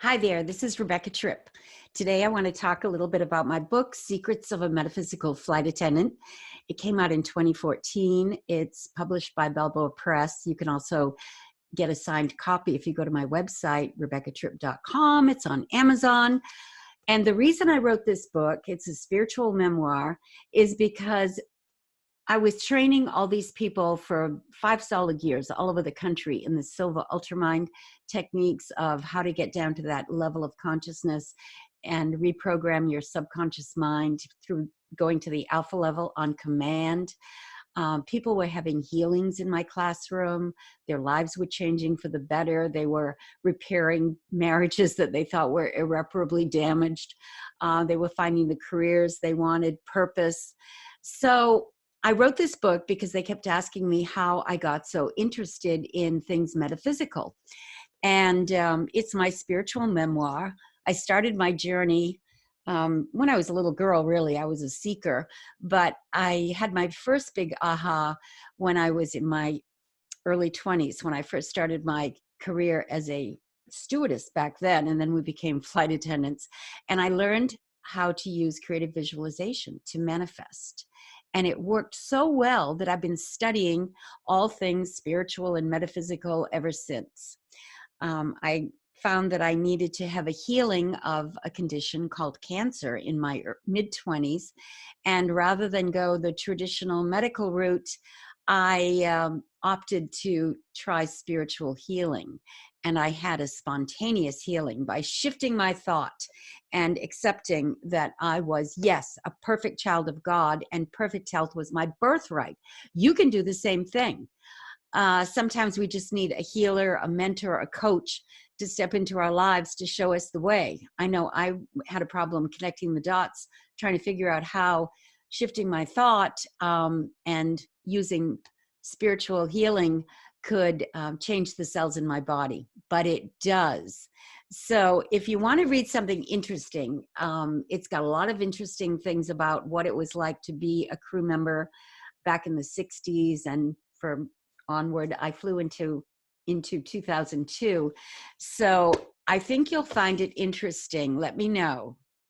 Hi there, this is Rebecca Tripp. Today I want to talk a little bit about my book, Secrets of a Metaphysical Flight Attendant. It came out in 2014. It's published by Balboa Press. You can also get a signed copy if you go to my website, rebeccatripp.com. It's on Amazon. And the reason I wrote this book, it's a spiritual memoir, is because I was training all these people for 5 solid years all over the country in the Silva Ultramind techniques of how to get down to that level of consciousness and reprogram your subconscious mind through going to the alpha level on command. People were having healings in my classroom. Their lives were changing for the better. They were repairing marriages that they thought were irreparably damaged. They were finding the careers they wanted, purpose. So I wrote this book because they kept asking me how I got so interested in things metaphysical. And it's my spiritual memoir. I started my journey when I was a little girl, really. I was a seeker, but I had my first big aha when I was in my early 20s, when I first started my career as a stewardess back then, and then we became flight attendants. And I learned how to use creative visualization to manifest. And it worked so well that I've been studying all things spiritual and metaphysical ever since. I found that I needed to have a healing of a condition called cancer in my mid-20s. And rather than go the traditional medical route, I opted to try spiritual healing. And I had a spontaneous healing by shifting my thought and accepting that I was, yes, a perfect child of God, and perfect health was my birthright. You can do the same thing. Sometimes we just need a healer, a mentor, a coach to step into our lives to show us the way. I know I had a problem connecting the dots, trying to figure out how shifting my thought and using spiritual healing could change the cells in my body, but it does. So if you want to read something interesting, it's got a lot of interesting things about what it was like to be a crew member back in the 60s and for onward. I flew into 2002. So I think you'll find it interesting. Let me know.